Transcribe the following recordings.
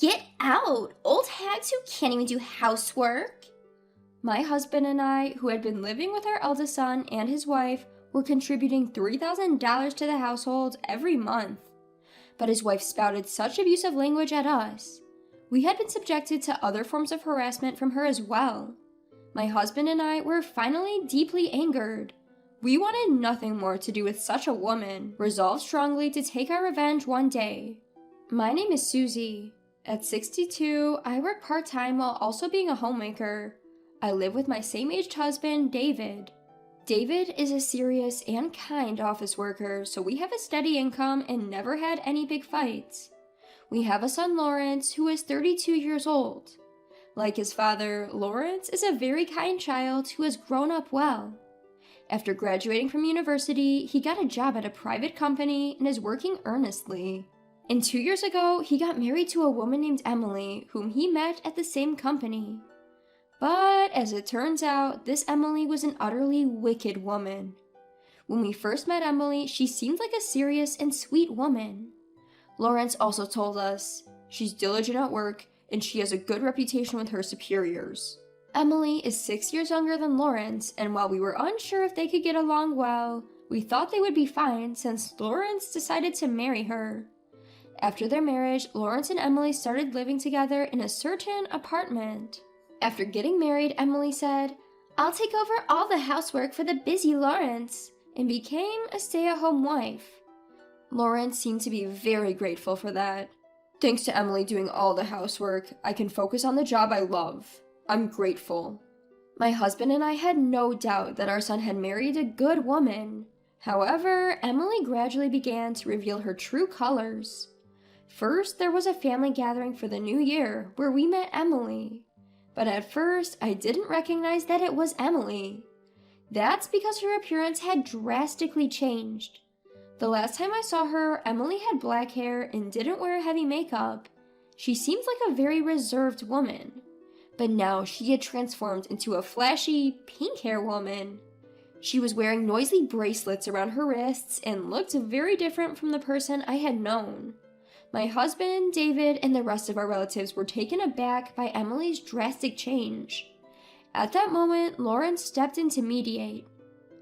Get out! Old hags who can't even do housework! My husband and I, who had been living with our eldest son and his wife, were contributing $3,000 to the household every month. But his wife spouted such abusive language at us. We had been subjected to other forms of harassment from her as well. My husband and I were finally deeply angered. We wanted nothing more to do with such a woman, resolved strongly to take our revenge one day. My name is Susie. At 62, I work part-time while also being a homemaker. I live with my same-aged husband, David. David is a serious and kind office worker, so we have a steady income and never had any big fights. We have a son, Lawrence, who is 32 years old. Like his father, Lawrence is a very kind child who has grown up well. After graduating from university, he got a job at a private company and is working earnestly. And 2 years ago, he got married to a woman named Emily, whom he met at the same company. But as it turns out, this Emily was an utterly wicked woman. When we first met Emily, she seemed like a serious and sweet woman. Lawrence also told us, she's diligent at work and she has a good reputation with her superiors. Emily is 6 years younger than Lawrence, and while we were unsure if they could get along well, we thought they would be fine since Lawrence decided to marry her. After their marriage, Lawrence and Emily started living together in a certain apartment. After getting married, Emily said, "I'll take over all the housework for the busy Lawrence," and became a stay-at-home wife. Lawrence seemed to be very grateful for that. "Thanks to Emily doing all the housework, I can focus on the job I love. I'm grateful." My husband and I had no doubt that our son had married a good woman. However, Emily gradually began to reveal her true colors. First, there was a family gathering for the new year where we met Emily. But at first, I didn't recognize that it was Emily. That's because her appearance had drastically changed. The last time I saw her, Emily had black hair and didn't wear heavy makeup. She seemed like a very reserved woman. But now she had transformed into a flashy, pink hair woman. She was wearing noisy bracelets around her wrists and looked very different from the person I had known. My husband, David, and the rest of our relatives were taken aback by Emily's drastic change. At that moment, Lawrence stepped in to mediate.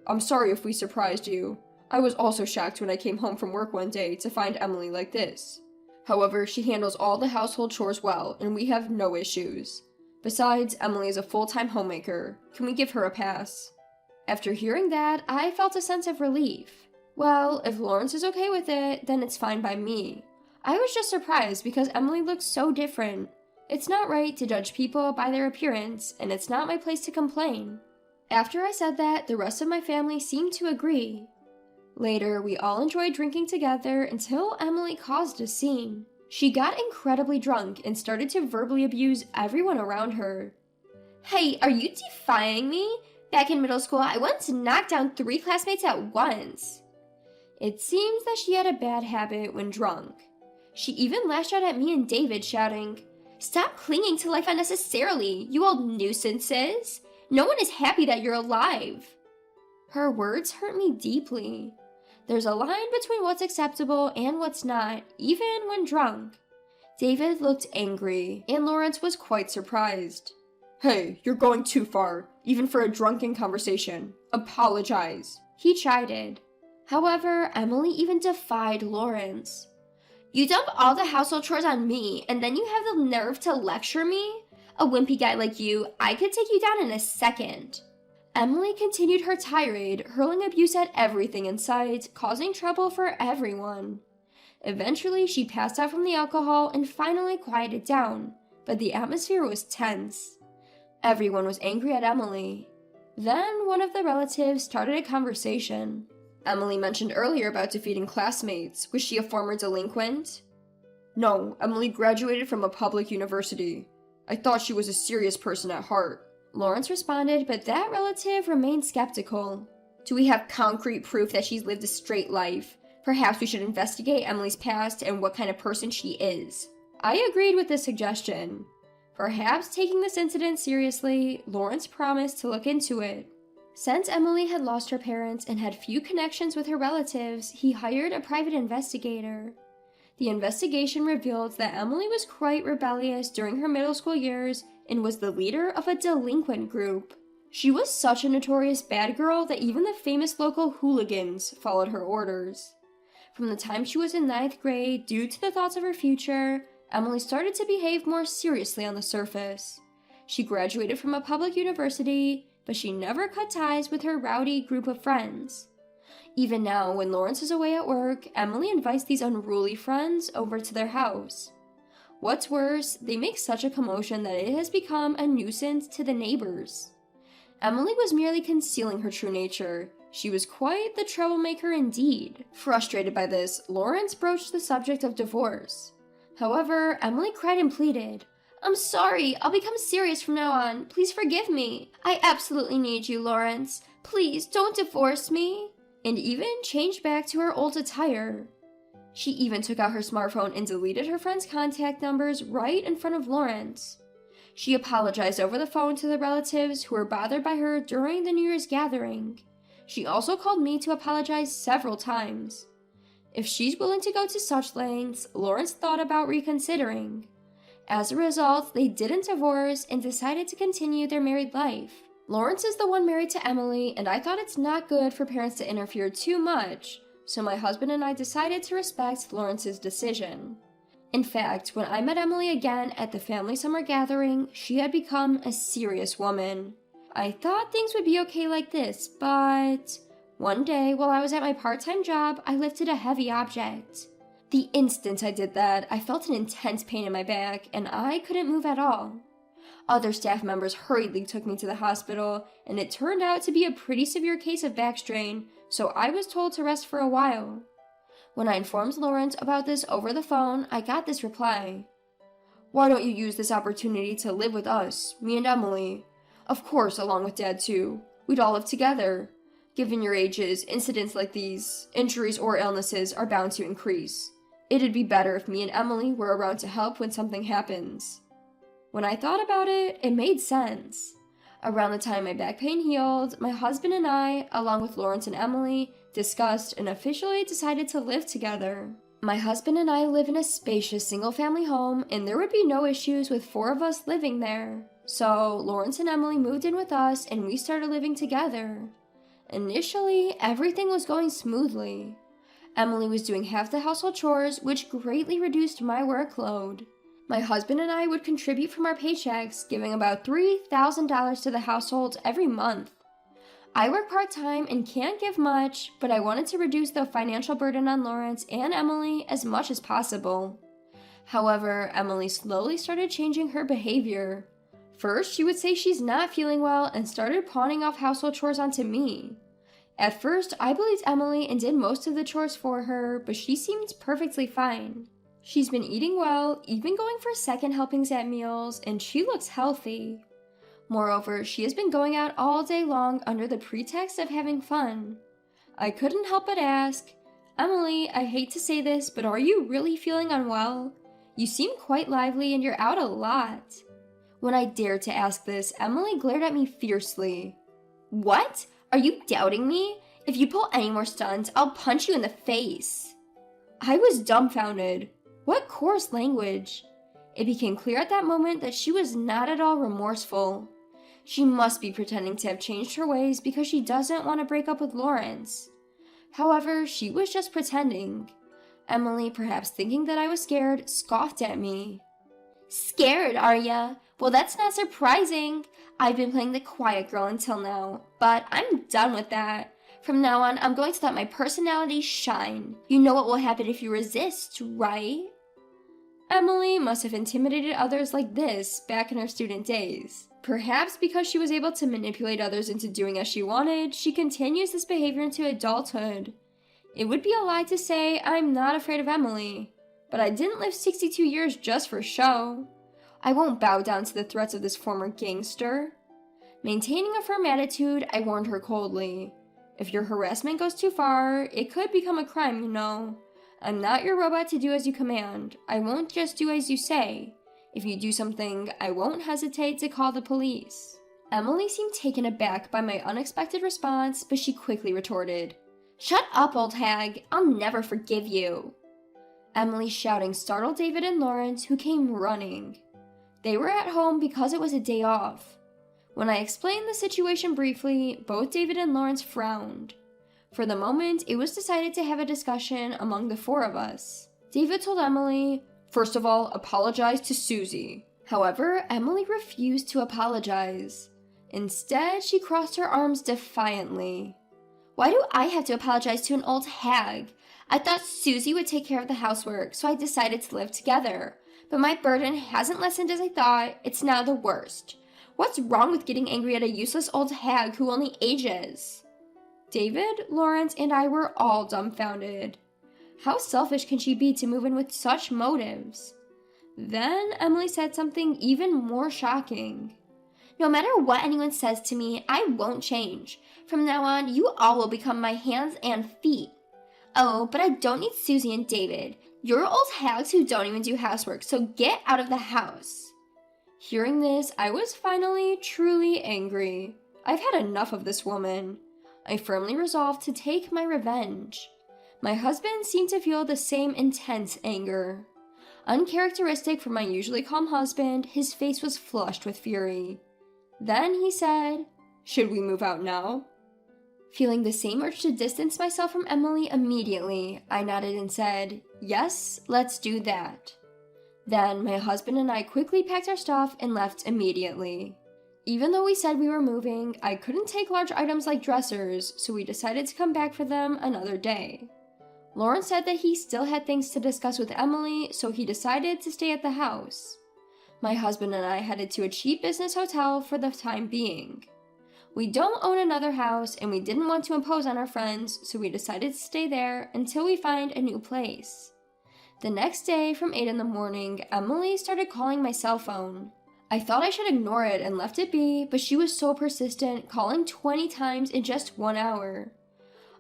"I'm sorry if we surprised you. I was also shocked when I came home from work one day to find Emily like this. However, she handles all the household chores well, and we have no issues. Besides, Emily is a full-time homemaker. Can we give her a pass?" After hearing that, I felt a sense of relief. Well, if Lawrence is okay with it, then it's fine by me. I was just surprised because Emily looked so different. It's not right to judge people by their appearance, and it's not my place to complain. After I said that, the rest of my family seemed to agree. Later, we all enjoyed drinking together until Emily caused a scene. She got incredibly drunk and started to verbally abuse everyone around her. "Hey, are you defying me? Back in middle school, I once knocked down 3 classmates at once." It seems that she had a bad habit when drunk. She even lashed out at me and David, shouting, "Stop clinging to life unnecessarily, you old nuisances! No one is happy that you're alive." Her words hurt me deeply. There's a line between what's acceptable and what's not, even when drunk. David looked angry, and Lawrence was quite surprised. "Hey, you're going too far, even for a drunken conversation. Apologize," he chided. However, Emily even defied Lawrence. "You dump all the household chores on me, and then you have the nerve to lecture me? A wimpy guy like you, I could take you down in a second." Emily continued her tirade, hurling abuse at everything in sight, causing trouble for everyone. Eventually, she passed out from the alcohol and finally quieted down, but the atmosphere was tense. Everyone was angry at Emily. Then one of the relatives started a conversation. "Emily mentioned earlier about defeating classmates. Was she a former delinquent?" "No, Emily graduated from a public university. I thought she was a serious person at heart," Lawrence responded, but that relative remained skeptical. "Do we have concrete proof that she's lived a straight life? Perhaps we should investigate Emily's past and what kind of person she is." I agreed with this suggestion. Perhaps taking this incident seriously, Lawrence promised to look into it. Since Emily had lost her parents and had few connections with her relatives, he hired a private investigator. The investigation revealed that Emily was quite rebellious during her middle school years and was the leader of a delinquent group. She was such a notorious bad girl that even the famous local hooligans followed her orders. From the time she was in 9th grade, due to the thoughts of her future, Emily started to behave more seriously on the surface. She graduated from a public university, but she never cut ties with her rowdy group of friends. Even now, when Lawrence is away at work, Emily invites these unruly friends over to their house. What's worse, they make such a commotion that it has become a nuisance to the neighbors. Emily was merely concealing her true nature. She was quite the troublemaker indeed. Frustrated by this, Lawrence broached the subject of divorce. However, Emily cried and pleaded, "I'm sorry, I'll become serious from now on. Please forgive me. I absolutely need you, Lawrence. Please don't divorce me." And even changed back to her old attire. She even took out her smartphone and deleted her friends' contact numbers right in front of Lawrence. She apologized over the phone to the relatives who were bothered by her during the New Year's gathering. She also called me to apologize several times. If she's willing to go to such lengths, Lawrence thought about reconsidering. As a result, they didn't divorce and decided to continue their married life. Lawrence is the one married to Emily, and I thought it's not good for parents to interfere too much, so my husband and I decided to respect Lawrence's decision. In fact, when I met Emily again at the family summer gathering, she had become a serious woman. I thought things would be okay like this, but one day while I was at my part-time job, I lifted a heavy object. The instant I did that, I felt an intense pain in my back, and I couldn't move at all. Other staff members hurriedly took me to the hospital, and it turned out to be a pretty severe case of back strain, so I was told to rest for a while. When I informed Lawrence about this over the phone, I got this reply. "Why don't you use this opportunity to live with us, me and Emily? Of course, along with Dad too. We'd all live together. Given your ages, incidents like these, injuries or illnesses, are bound to increase. It'd be better if me and Emily were around to help when something happens." When I thought about it, it made sense. Around the time my back pain healed, my husband and I, along with Lawrence and Emily, discussed and officially decided to live together. My husband and I live in a spacious single-family home, and there would be no issues with 4 of us living there. So, Lawrence and Emily moved in with us, and we started living together. Initially, everything was going smoothly. Emily was doing half the household chores, which greatly reduced my workload. My husband and I would contribute from our paychecks, giving about $3,000 to the household every month. I work part-time and can't give much, but I wanted to reduce the financial burden on Lawrence and Emily as much as possible. However, Emily slowly started changing her behavior. First, she would say she's not feeling well and started pawning off household chores onto me. At first, I believed Emily and did most of the chores for her, but she seemed perfectly fine. She's been eating well, even going for second helpings at meals, and she looks healthy. Moreover, she has been going out all day long under the pretext of having fun. I couldn't help but ask, "Emily, I hate to say this, but are you really feeling unwell? You seem quite lively and you're out a lot." When I dared to ask this, Emily glared at me fiercely. "What? Are you doubting me? If you pull any more stunts, I'll punch you in the face." I was dumbfounded. What coarse language! It became clear at that moment that she was not at all remorseful. She must be pretending to have changed her ways because she doesn't want to break up with Lawrence. However, she was just pretending. Emily, perhaps thinking that I was scared, scoffed at me. "Scared, are ya? Well, that's not surprising. I've been playing the quiet girl until now, but I'm done with that. From now on, I'm going to let my personality shine. You know what will happen if you resist, right?" Emily must have intimidated others like this back in her student days. Perhaps because she was able to manipulate others into doing as she wanted, she continues this behavior into adulthood. It would be a lie to say I'm not afraid of Emily, but I didn't live 62 years just for show. I won't bow down to the threats of this former gangster. Maintaining a firm attitude, I warned her coldly. If your harassment goes too far, it could become a crime, you know. I'm not your robot to do as you command. I won't just do as you say. If you do something, I won't hesitate to call the police. Emily seemed taken aback by my unexpected response, but she quickly retorted, "Shut up, old hag. I'll never forgive you." Emily's shouting startled David and Lawrence, who came running. They were at home because it was a day off. When I explained the situation briefly, both David and Lawrence frowned. For the moment, it was decided to have a discussion among the four of us. David told Emily, "First of all, apologize to Susie." However, Emily refused to apologize. Instead, she crossed her arms defiantly. "Why do I have to apologize to an old hag? I thought Susie would take care of the housework, so I decided to live together. But my burden hasn't lessened as I thought. It's now the worst. What's wrong with getting angry at a useless old hag who only ages?" David, Lawrence, and I were all dumbfounded. How selfish can she be to move in with such motives? Then Emily said something even more shocking. "No matter what anyone says to me, I won't change. From now on, you all will become my hands and feet. Oh, but I don't need Susie and David. You're old hags who don't even do housework, so get out of the house." Hearing this, I was finally truly angry. I've had enough of this woman. I firmly resolved to take my revenge. My husband seemed to feel the same intense anger. Uncharacteristic for my usually calm husband, his face was flushed with fury. Then he said, "Should we move out now?" Feeling the same urge to distance myself from Emily immediately, I nodded and said, "Yes, let's do that." Then my husband and I quickly packed our stuff and left immediately. Even though we said we were moving, I couldn't take large items like dressers, so we decided to come back for them another day. Lawrence said that he still had things to discuss with Emily, so he decided to stay at the house. My husband and I headed to a cheap business hotel for the time being. We don't own another house, and we didn't want to impose on our friends, so we decided to stay there until we find a new place. The next day, from 8 in the morning, Emily started calling my cell phone. I thought I should ignore it and left it be, but she was so persistent, calling 20 times in just 1 hour.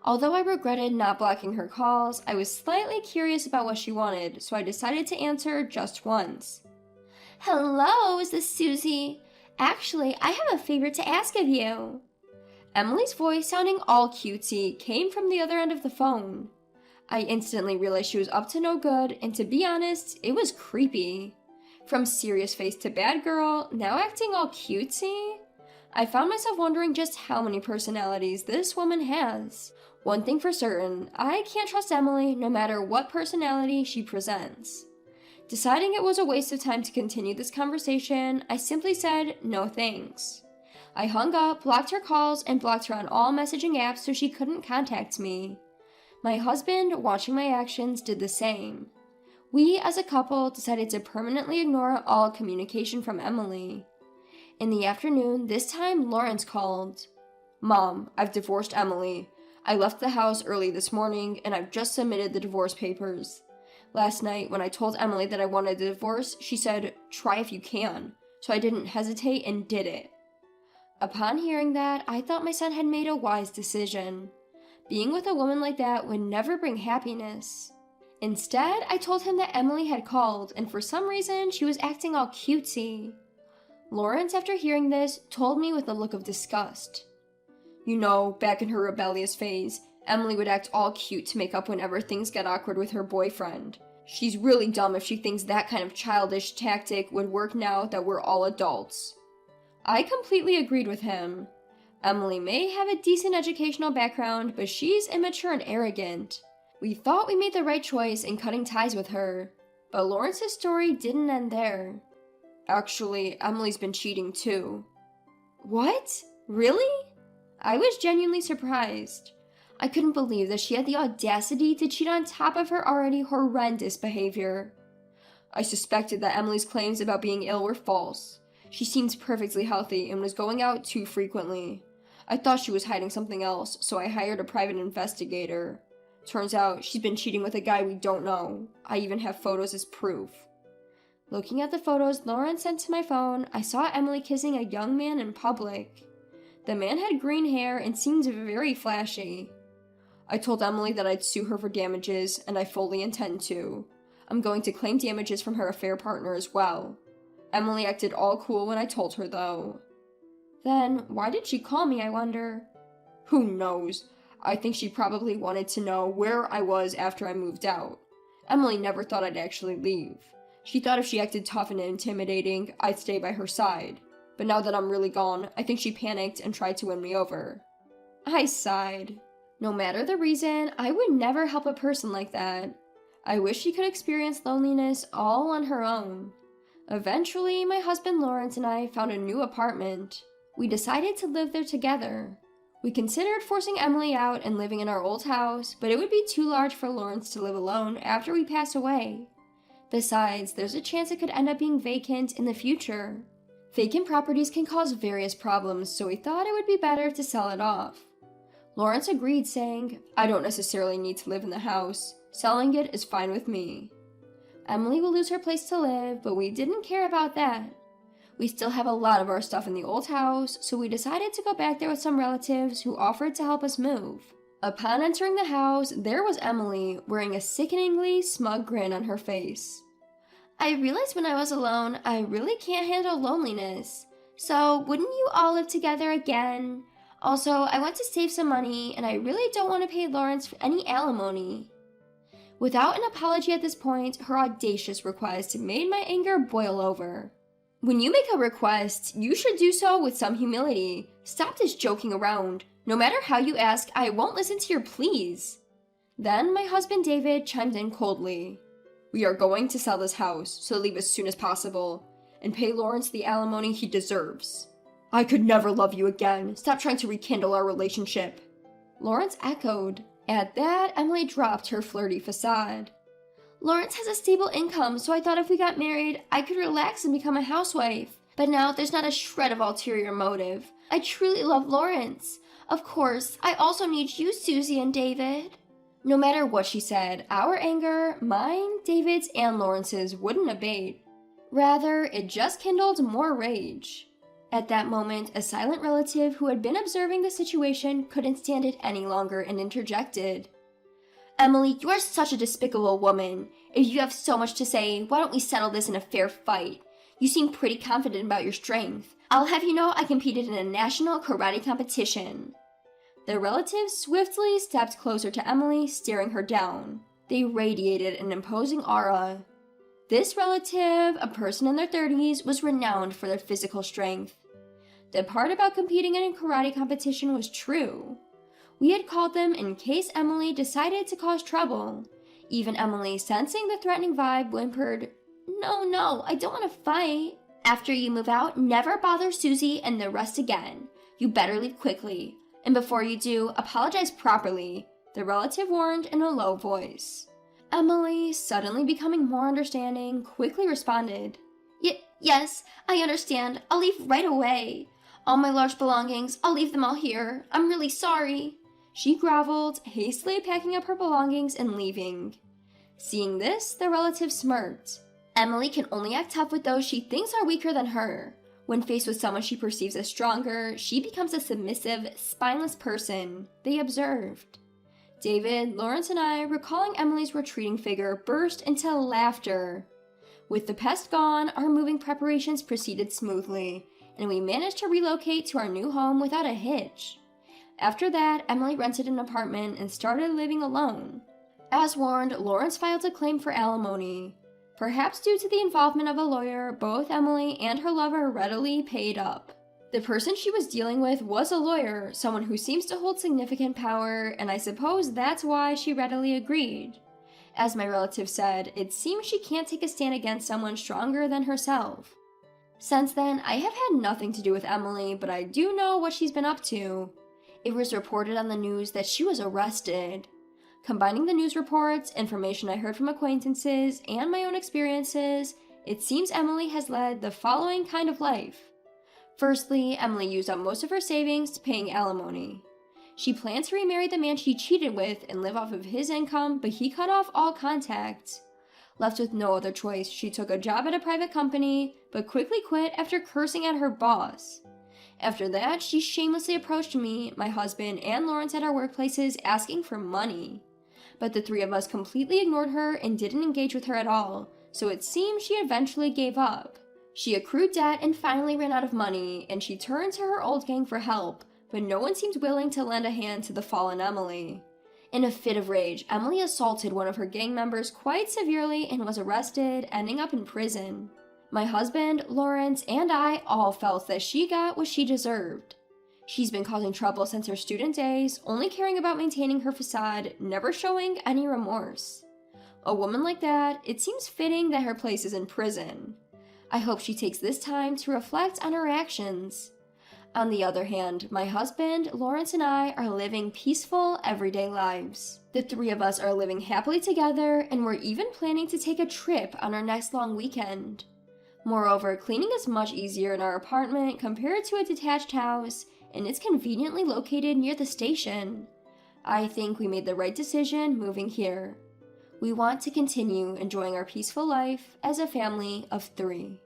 Although I regretted not blocking her calls, I was slightly curious about what she wanted, so I decided to answer just once. "Hello, is this Susie? Actually, I have a favor to ask of you." Emily's voice, sounding all cutesy, came from the other end of the phone. I instantly realized she was up to no good, and to be honest, it was creepy. From serious face to bad girl, now acting all cutesy? I found myself wondering just how many personalities this woman has. One thing for certain, I can't trust Emily no matter what personality she presents. Deciding it was a waste of time to continue this conversation, I simply said no thanks. I hung up, blocked her calls, and blocked her on all messaging apps so she couldn't contact me. My husband, watching my actions, did the same. We, as a couple, decided to permanently ignore all communication from Emily. In the afternoon, this time Lawrence called. "Mom, I've divorced Emily. I left the house early this morning, and I've just submitted the divorce papers. Last night, when I told Emily that I wanted a divorce, she said, 'Try if you can,' so I didn't hesitate and did it." Upon hearing that, I thought my son had made a wise decision. Being with a woman like that would never bring happiness. Instead, I told him that Emily had called, and for some reason, she was acting all cutesy. Lawrence, after hearing this, told me with a look of disgust. "You know, back in her rebellious phase, Emily would act all cute to make up whenever things got awkward with her boyfriend. She's really dumb if she thinks that kind of childish tactic would work now that we're all adults." I completely agreed with him. Emily may have a decent educational background, but she's immature and arrogant. We thought we made the right choice in cutting ties with her, but Lawrence's story didn't end there. "Actually, Emily's been cheating too." "What? Really?" I was genuinely surprised. I couldn't believe that she had the audacity to cheat on top of her already horrendous behavior. I suspected that Emily's claims about being ill were false. She seemed perfectly healthy and was going out too frequently. I thought she was hiding something else, so I hired a private investigator. Turns out she's been cheating with a guy we don't know. I even have photos as proof. Looking at the photos Lawrence sent to my phone, I saw Emily kissing a young man in public. The man had green hair and seemed very flashy. I told Emily that I'd sue her for damages, and I fully intend to. I'm going to claim damages from her affair partner as well. Emily acted all cool when I told her, though. Then, why did she call me, I wonder? Who knows? I think she probably wanted to know where I was after I moved out. Emily never thought I'd actually leave. She thought if she acted tough and intimidating, I'd stay by her side. But now that I'm really gone, I think she panicked and tried to win me over. I sighed. No matter the reason, I would never help a person like that. I wish she could experience loneliness all on her own. Eventually, my husband Lawrence and I found a new apartment. We decided to live there together. We considered forcing Emily out and living in our old house, but it would be too large for Lawrence to live alone after we pass away. Besides, there's a chance it could end up being vacant in the future. Vacant properties can cause various problems, so we thought it would be better to sell it off. Lawrence agreed, saying, "I don't necessarily need to live in the house. Selling it is fine with me." Emily will lose her place to live, but we didn't care about that. We still have a lot of our stuff in the old house, so we decided to go back there with some relatives who offered to help us move. Upon entering the house, there was Emily, wearing a sickeningly smug grin on her face. I realized when I was alone, I really can't handle loneliness. So, wouldn't you all live together again? Also, I want to save some money, and I really don't want to pay Lawrence for any alimony. Without an apology at this point, her audacious request made my anger boil over. When you make a request, you should do so with some humility. Stop this joking around. No matter how you ask, I won't listen to your pleas. Then my husband David chimed in coldly. We are going to sell this house, so leave as soon as possible, and pay Lawrence the alimony he deserves. I could never love you again. Stop trying to rekindle our relationship. Lawrence echoed. At that, Emily dropped her flirty facade. Lawrence has a stable income, so I thought if we got married, I could relax and become a housewife. But now there's not a shred of ulterior motive. I truly love Lawrence. Of course, I also need you, Susie and David. No matter what she said, our anger, mine, David's, and Lawrence's, wouldn't abate. Rather, it just kindled more rage. At that moment, a silent relative who had been observing the situation couldn't stand it any longer and interjected. Emily, you are such a despicable woman. If you have so much to say, why don't we settle this in a fair fight? You seem pretty confident about your strength. I'll have you know I competed in a national karate competition. The relatives swiftly stepped closer to Emily, staring her down. They radiated an imposing aura. This relative, a person in their 30s, was renowned for their physical strength. The part about competing in a karate competition was true. We had called them in case Emily decided to cause trouble. Even Emily, sensing the threatening vibe, whimpered, No, I don't want to fight. After you move out, never bother Susie and the rest again. You better leave quickly. And before you do, apologize properly, the relative warned in a low voice. Emily, suddenly becoming more understanding, quickly responded, Yes, I understand. I'll leave right away. All my large belongings, I'll leave them all here. I'm really sorry. She groveled, hastily packing up her belongings and leaving. Seeing this, the relative smirked. Emily can only act tough with those she thinks are weaker than her. When faced with someone she perceives as stronger, she becomes a submissive, spineless person, they observed. David, Lawrence, and I, recalling Emily's retreating figure, burst into laughter. With the pest gone, our moving preparations proceeded smoothly, and we managed to relocate to our new home without a hitch. After that, Emily rented an apartment and started living alone. As warned, Lawrence filed a claim for alimony. Perhaps due to the involvement of a lawyer, both Emily and her lover readily paid up. The person she was dealing with was a lawyer, someone who seems to hold significant power, and I suppose that's why she readily agreed. As my relative said, it seems she can't take a stand against someone stronger than herself. Since then, I have had nothing to do with Emily, but I do know what she's been up to. It was reported on the news that she was arrested. Combining the news reports, information I heard from acquaintances, and my own experiences, it seems Emily has led the following kind of life. Firstly, Emily used up most of her savings paying alimony. She planned to remarry the man she cheated with and live off of his income, but he cut off all contact. Left with no other choice, she took a job at a private company, but quickly quit after cursing at her boss. After that, she shamelessly approached me, my husband, and Lawrence at our workplaces asking for money. But the three of us completely ignored her and didn't engage with her at all, so it seems she eventually gave up. She accrued debt and finally ran out of money, and she turned to her old gang for help, but no one seemed willing to lend a hand to the fallen Emily. In a fit of rage, Emily assaulted one of her gang members quite severely and was arrested, ending up in prison. My husband, Lawrence, and I all felt that she got what she deserved. She's been causing trouble since her student days, only caring about maintaining her facade, never showing any remorse. A woman like that, it seems fitting that her place is in prison. I hope she takes this time to reflect on her actions. On the other hand, my husband, Lawrence, and I are living peaceful, everyday lives. The three of us are living happily together, and we're even planning to take a trip on our next long weekend. Moreover, cleaning is much easier in our apartment compared to a detached house, and it's conveniently located near the station. I think we made the right decision moving here. We want to continue enjoying our peaceful life as a family of 3.